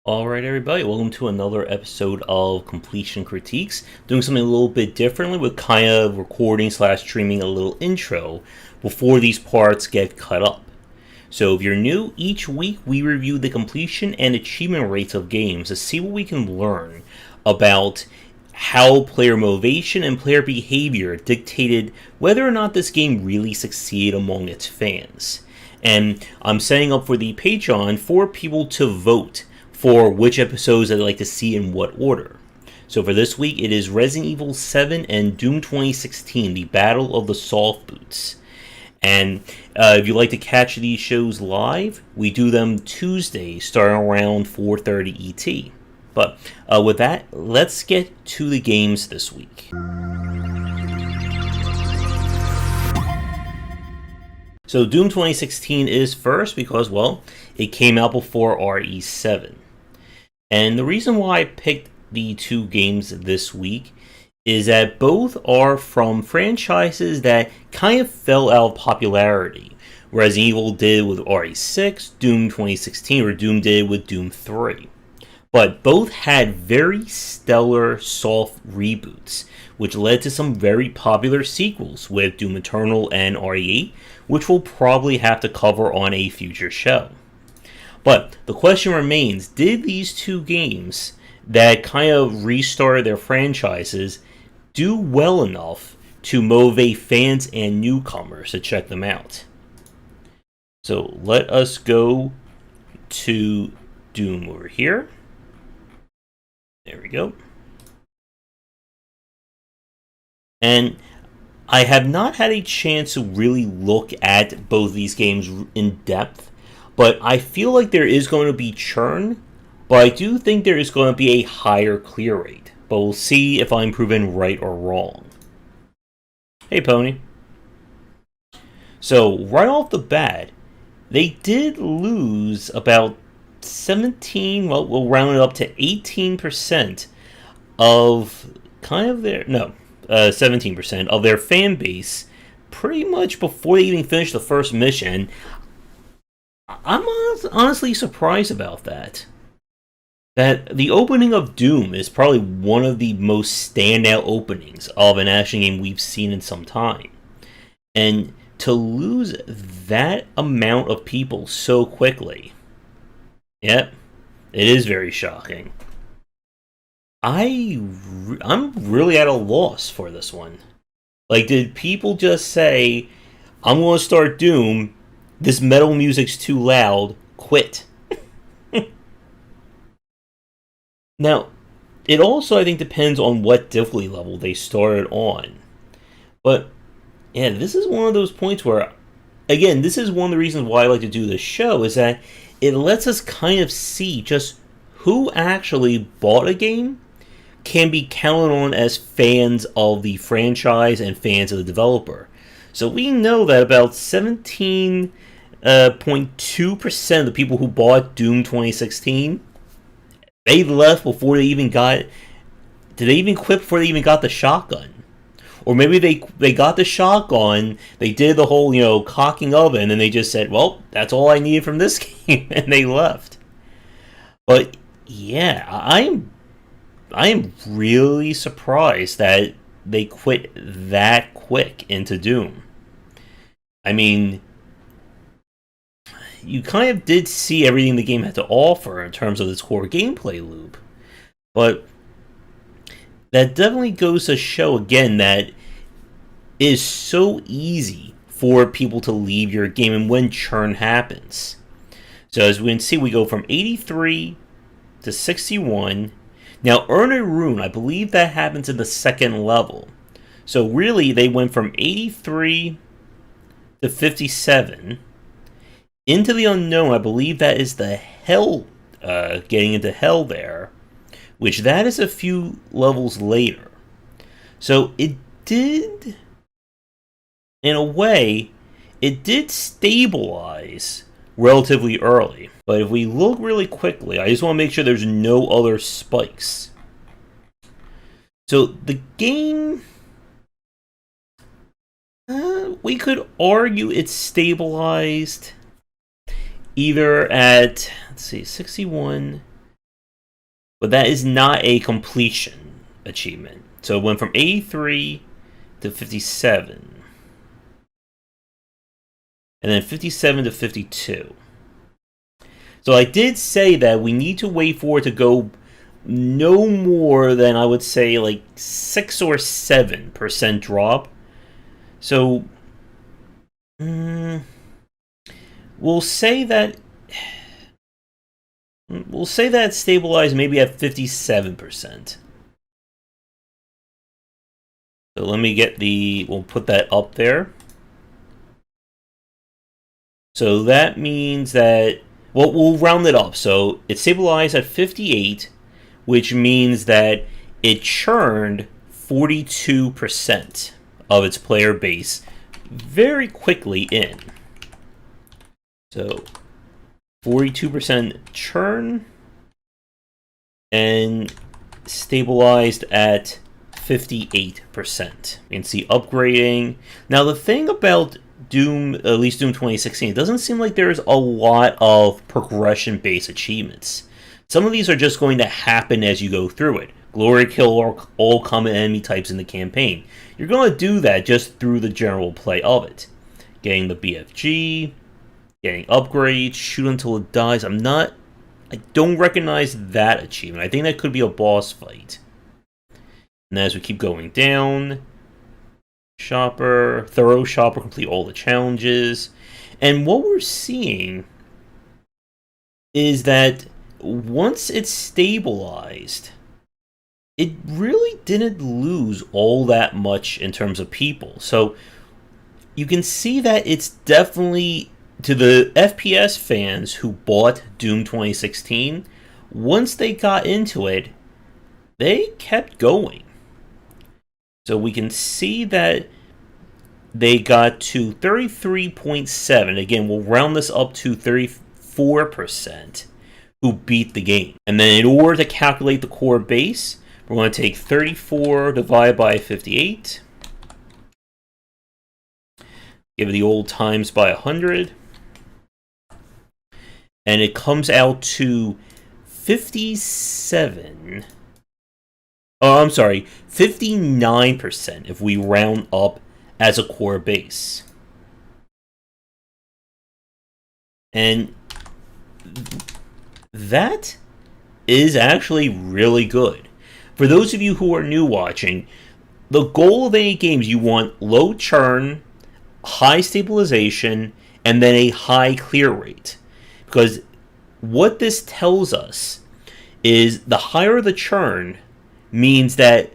Alright everybody, welcome to another episode of Completion Critiques. Doing something a little bit differently with kind of recording slash streaming a little intro before these parts get cut up. So if you're new, each week we review the completion and achievement rates of games to see what we can learn about how player motivation and player behavior dictated whether or not this game really succeeded among its fans. And I'm setting up for the Patreon for people to vote for which episodes I'd like to see in what order. So for this week, it is Resident Evil 7 and Doom 2016, the Battle of the Soft Boots. And if you'd like to catch these shows live, we do them Tuesdays starting around 4:30 ET. But with that, let's get to the games this week. So Doom 2016 is first because, well, it came out before RE7. And the reason why I picked the two games this week is that both are from franchises that kind of fell out of popularity. Resident Evil did with RE6, Doom 2016, or Doom did with Doom 3. But both had very stellar soft reboots, which led to some very popular sequels with Doom Eternal and RE8, which we'll probably have to cover on a future show. But the question remains, did these two games that kind of restarted their franchises do well enough to motivate fans and newcomers to check them out? So let us go to Doom over here. There we go. And I have not had a chance to really look at both these games in depth, but I feel like there is going to be churn, but I do think there is going to be a higher clear rate. But we'll see if I'm proven right or wrong. Hey, Pony. So, right off the bat, they did lose about 17, well, we'll round it up to 18% of kind of their, 17% of their fan base pretty much before they even finished the first mission. I'm honestly surprised about that. That the opening of Doom is probably one of the most standout openings of an action game we've seen in some time. And to lose that amount of people so quickly, yep, it is very shocking. I'm really at a loss for this one. Like, did people just say, I'm going to start Doom, this metal music's too loud, quit? Now, it also, I think, depends on what difficulty level they started on. But, yeah, this is one of those points where, again, this is one of the reasons why I like to do this show, is that it lets us kind of see just who actually bought a game can be counted on as fans of the franchise and fans of the developer. So we know that about 17.2% of the people who bought Doom 2016, they left before they even got... Did they even quit before they even got the shotgun? Or maybe they got the shotgun, they did the whole, cocking oven, and they just said, well, that's all I needed from this game, and they left. But, yeah, I am really surprised that they quit that quick into Doom. I mean, you kind of did see everything the game had to offer in terms of its core gameplay loop. But that definitely goes to show, again, that it is so easy for people to leave your game and when churn happens. So as we can see, we go from 83 to 61. Now, Earn a Rune, I believe that happens in the second level. So really, they went from 83 to 57. Into the Unknown, I believe that is the Hell, getting into Hell there, which that is a few levels later. So it did, in a way, it did stabilize relatively early. But if we look really quickly, I just want to make sure there's no other spikes. So the game, we could argue it's stabilized either at, let's see, 61. but that is not a completion achievement. So it went from 83 to 57, and then 57 to 52. So I did say that we need to wait for it to go no more than, I would say, like 6 or 7% drop. So we'll say that it's stabilized maybe at 57%. So let me get we'll put that up there. So that means that, well, we'll round it up. So it's stabilized at 58, which means that it churned 42% of its player base very quickly in. So 42% churn and stabilized at 58%. You can see upgrading. Now the thing about Doom, at least Doom 2016, it doesn't seem like there's a lot of progression-based achievements. Some of these are just going to happen as you go through it. Glory kill all common enemy types in the campaign. You're going to do that just through the general play of it. Getting the BFG, getting upgrades, shoot until it dies. I don't recognize that achievement. I think that could be a boss fight. And as we keep going down, thorough shopper, complete all the challenges. And what we're seeing is that once it's stabilized, it really didn't lose all that much in terms of people. So you can see that it's definitely, to the FPS fans who bought Doom 2016, once they got into it, they kept going. So we can see that they got to 33.7. Again, we'll round this up to 34% who beat the game. And then in order to calculate the core base, we're going to take 34 divided by 58. Give it the old times by 100. And it comes out to 57. Oh, I'm sorry, 59% if we round up as a core base. And that is actually really good. For those of you who are new watching, the goal of any games, you want low churn, high stabilization, and then a high clear rate. Because what this tells us is the higher the churn means that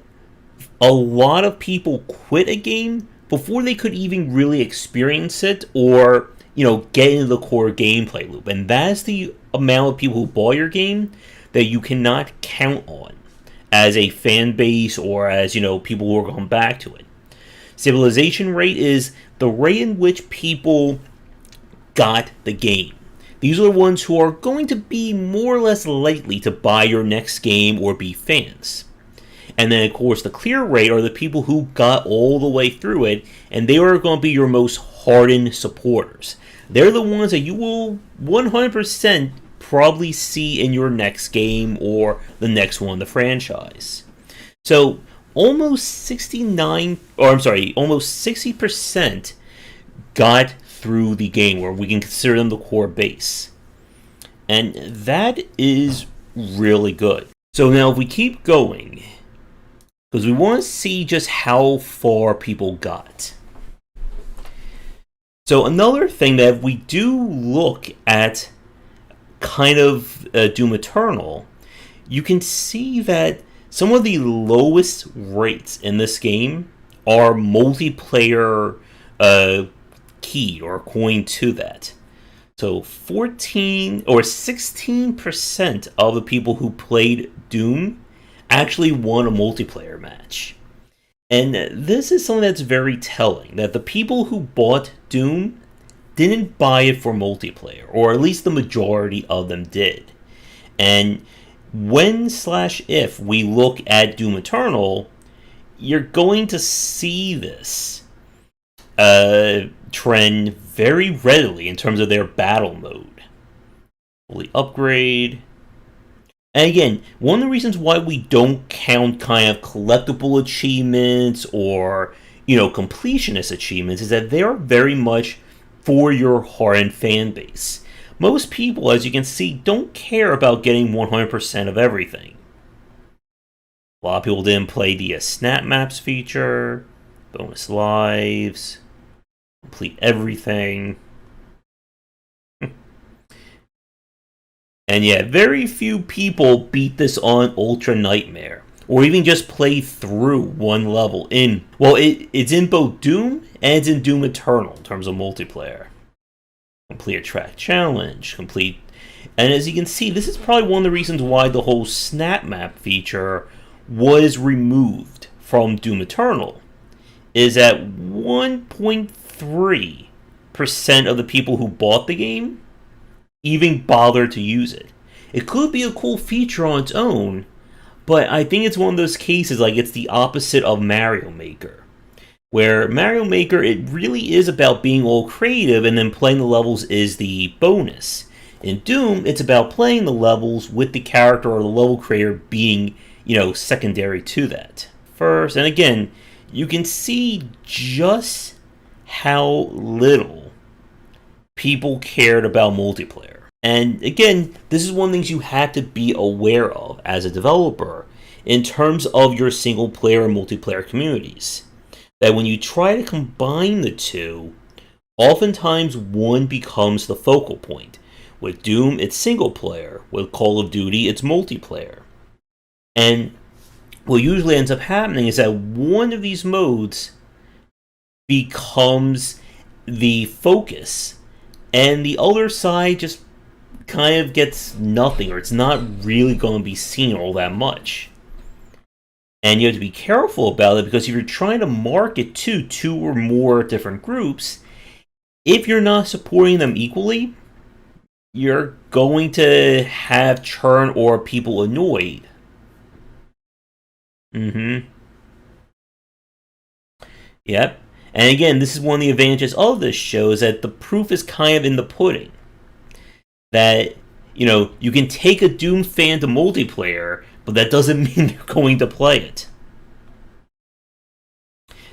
a lot of people quit a game before they could even really experience it or, get into the core gameplay loop. And that's the amount of people who bought your game that you cannot count on as a fan base or as, people who are going back to it. Stabilization rate is the rate in which people got the game. These are the ones who are going to be more or less likely to buy your next game or be fans. And then, of course, the clear rate are the people who got all the way through it, and they are going to be your most hardened supporters. They're the ones that you will 100% probably see in your next game or the next one in the franchise. So, almost 60% got through the game, where we can consider them the core base. And that is really good. So now if we keep going, because we want to see just how far people got. So another thing that if we do look at kind of Doom Eternal, you can see that some of the lowest rates in this game are multiplayer key or coined to that. So 14 or 16% of the people who played Doom actually won a multiplayer match. And this is something that's very telling, that the people who bought Doom didn't buy it for multiplayer, or at least the majority of them did. And when/if we look at Doom Eternal, you're going to see this trend very readily in terms of their battle mode. Fully upgrade. And again, one of the reasons why we don't count kind of collectible achievements or, completionist achievements is that they are very much for your hardened fan base. Most people, as you can see, don't care about getting 100% of everything. A lot of people didn't play the snap maps feature, bonus lives, complete everything. And yeah, very few people beat this on Ultra Nightmare, or even just play through one level in. Well, it's in both Doom and it's in Doom Eternal in terms of multiplayer. Complete a track challenge, complete. And as you can see, this is probably one of the reasons why the whole snap map feature was removed from Doom Eternal. Is that 1.3% of the people who bought the game even bother to use it. It could be a cool feature on its own, but I think it's one of those cases like it's the opposite of Mario Maker. Where Mario Maker, it really is about being all creative and then playing the levels is the bonus. In Doom, it's about playing the levels with the character or the level creator being, secondary to that. First, and again, you can see just how little people cared about multiplayer. And again, this is one of the things you have to be aware of as a developer in terms of your single player and multiplayer communities. That when you try to combine the two, oftentimes one becomes the focal point. With Doom, it's single player. With Call of Duty, it's multiplayer. And what usually ends up happening is that one of these modes becomes the focus, and the other side just kind of gets nothing, or it's not really going to be seen all that much. And you have to be careful about it, because if you're trying to market to two or more different groups, if you're not supporting them equally, you're going to have churn or people annoyed. Yep. And again, this is one of the advantages of this show, is that the proof is kind of in the pudding. That, you can take a Doom fan to multiplayer, but that doesn't mean they're going to play it.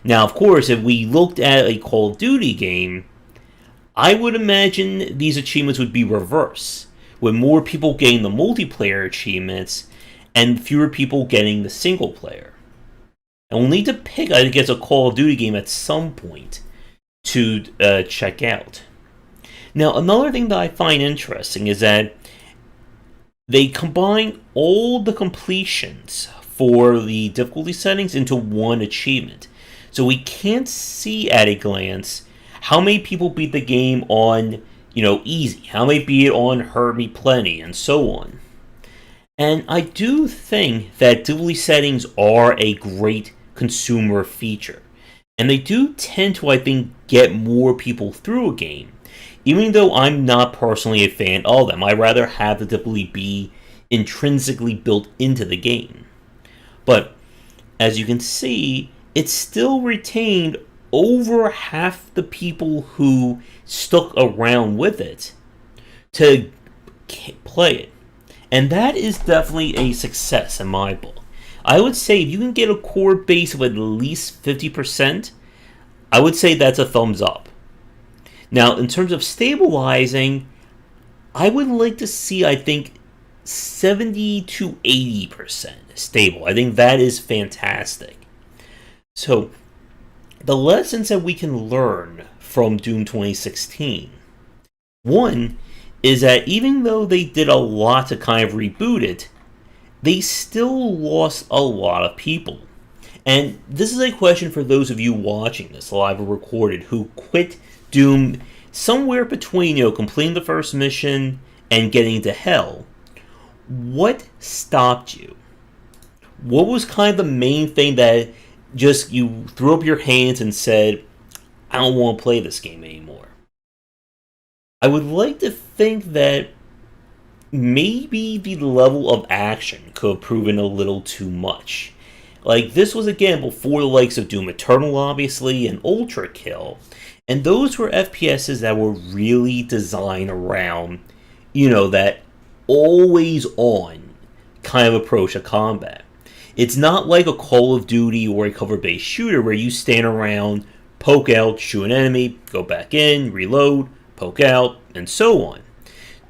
Now, of course, if we looked at a Call of Duty game, I would imagine these achievements would be reverse, with more people getting the multiplayer achievements and fewer people getting the single player. And we'll need to pick, I guess, a Call of Duty game at some point to check out. Now, another thing that I find interesting is that they combine all the completions for the difficulty settings into one achievement. So we can't see at a glance how many people beat the game on, easy, how many beat it on Hurt Me Plenty, and so on. And I do think that difficulty settings are a great consumer feature. And they do tend to, I think, get more people through a game. Even though I'm not personally a fan of them, I'd rather have the difficulty be intrinsically built into the game. But, as you can see, it still retained over half the people who stuck around with it to play it. And that is definitely a success in my book. I would say if you can get a core base of at least 50%, I would say that's a thumbs up. Now, in terms of stabilizing, I would like to see, I think, 70 to 80% stable. I think that is fantastic. So, the lessons that we can learn from Doom 2016. One is that even though they did a lot to kind of reboot it, they still lost a lot of people. And this is a question for those of you watching this live or recorded who quit Doom somewhere between, completing the first mission and getting to hell. What stopped you? What was kind of the main thing that just you threw up your hands and said, I don't want to play this game anymore? I would like to think that maybe the level of action could have proven a little too much. Like, this was, again, before the likes of Doom Eternal, obviously, and Ultra Kill. And those were FPSs that were really designed around, that always on kind of approach to combat. It's not like a Call of Duty or a cover-based shooter where you stand around, poke out, shoot an enemy, go back in, reload, poke out, and so on.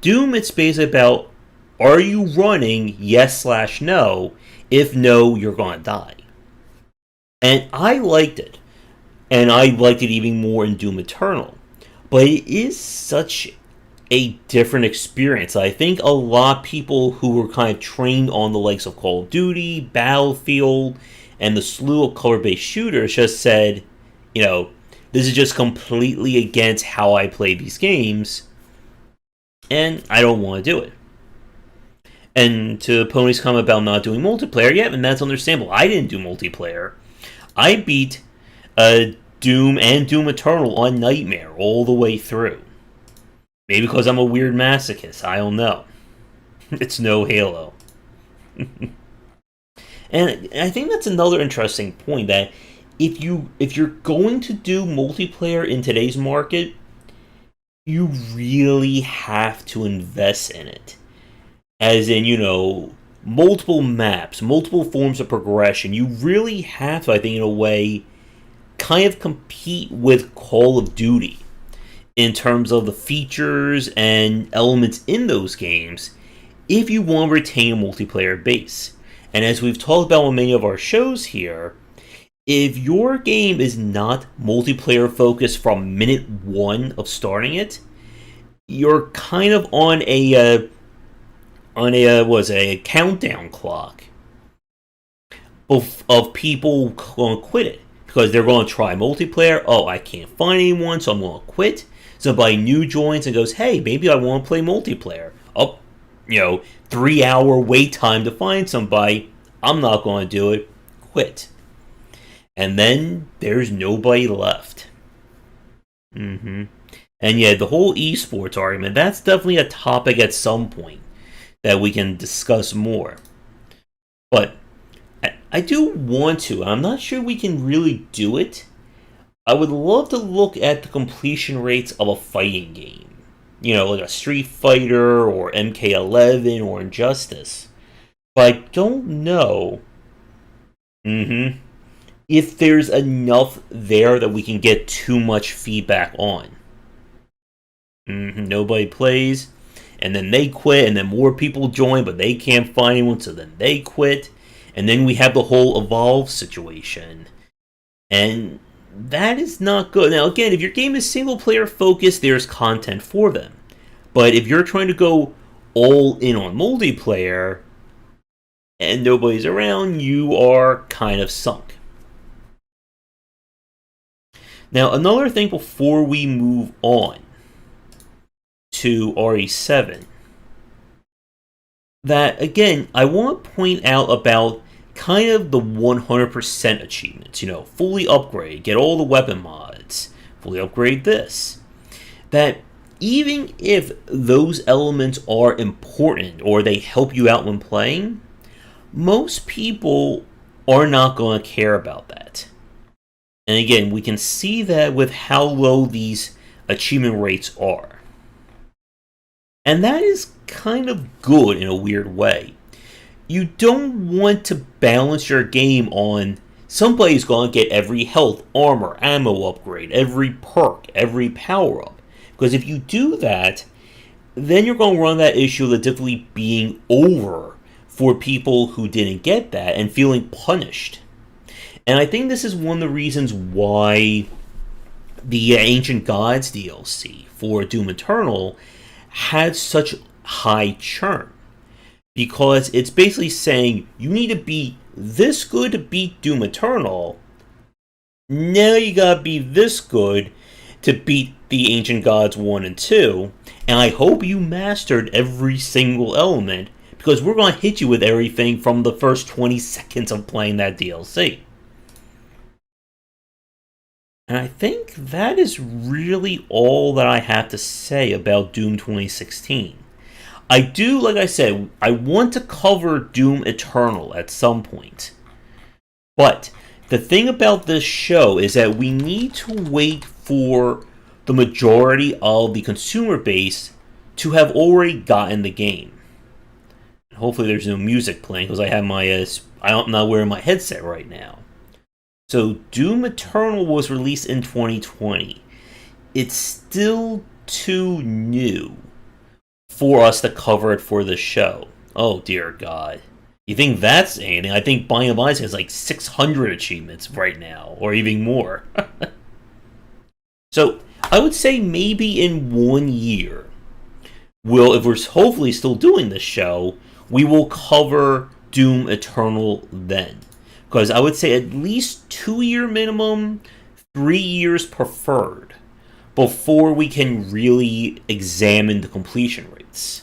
Doom, it's basically about, are you running yes/no? If no, you're going to die. And I liked it. And I liked it even more in Doom Eternal. But it is such a different experience. I think a lot of people who were kind of trained on the likes of Call of Duty, Battlefield, and the slew of cover-based shooters just said, this is just completely against how I play these games, and I don't want to do it. And to Pony's comment about not doing multiplayer, yeah, and that's understandable. I didn't do multiplayer. I beat Doom and Doom Eternal on Nightmare all the way through. Maybe because I'm a weird masochist. I don't know. It's no Halo. And I think that's another interesting point, that if you're going to do multiplayer in today's market, you really have to invest in it. As in, multiple maps, multiple forms of progression. You really have to, I think, in a way, kind of compete with Call of Duty in terms of the features and elements in those games if you want to retain a multiplayer base. And as we've talked about on many of our shows here, if your game is not multiplayer focused from minute one of starting it, you're kind of on a countdown clock of people going to quit it because they're going to try multiplayer. Oh, I can't find anyone, so I'm going to quit. Somebody new joins and goes, hey, maybe I want to play multiplayer. Oh, 3-hour wait time to find somebody. I'm not going to do it. Quit. And then there's nobody left. And yeah, the whole esports argument, that's definitely a topic at some point that we can discuss more. But I do want to. I'm not sure we can really do it. I would love to look at the completion rates of a fighting game. Like a Street Fighter or MK11 or Injustice. But I don't know if there's enough there that we can get too much feedback on. Nobody plays, and then they quit, and then more people join, but they can't find anyone, so then they quit. And then we have the whole Evolve situation. And that is not good. Now, again, if your game is single-player focused, there's content for them. But if you're trying to go all in on multiplayer, and nobody's around, you are kind of sunk. Now, another thing before we move on to RE7, that, again, I want to point out about kind of the 100% achievements. Fully upgrade, get all the weapon mods, fully upgrade this. That even if those elements are important or they help you out when playing, most people are not going to care about that. And again, we can see that with how low these achievement rates are. And that is kind of good in a weird way. You don't want to balance your game on somebody's going to get every health, armor, ammo upgrade, every perk, every power-up. Because if you do that, then you're going to run that issue of the difficulty being over for people who didn't get that and feeling punished. And I think this is one of the reasons why the Ancient Gods DLC for Doom Eternal had such high churn. Because it's basically saying, you need to be this good to beat Doom Eternal. Now you gotta be this good to beat the Ancient Gods 1 and 2. And I hope you mastered every single element, because we're going to hit you with everything from the first 20 seconds of playing that DLC. And I think that is really all that I have to say about Doom 2016. I do, like I said, I want to cover Doom Eternal at some point. But the thing about this show is that we need to wait for the majority of the consumer base to have already gotten the game. Hopefully there's no music playing because I have I'm not wearing my headset right now. So Doom Eternal was released in 2020. It's still too new for us to cover it for the show. Oh dear God. You think that's anything? I think Binding of Isaac has like 600 achievements right now, or even more. So I would say maybe in 1 year, if we're hopefully still doing this show, we will cover Doom Eternal then. Because I would say at least 2 year minimum, 3 years preferred, before we can really examine the completion rates.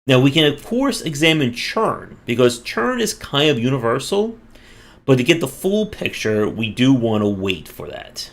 Now, we can, of course, examine churn, because churn is kind of universal, but to get the full picture, we do want to wait for that.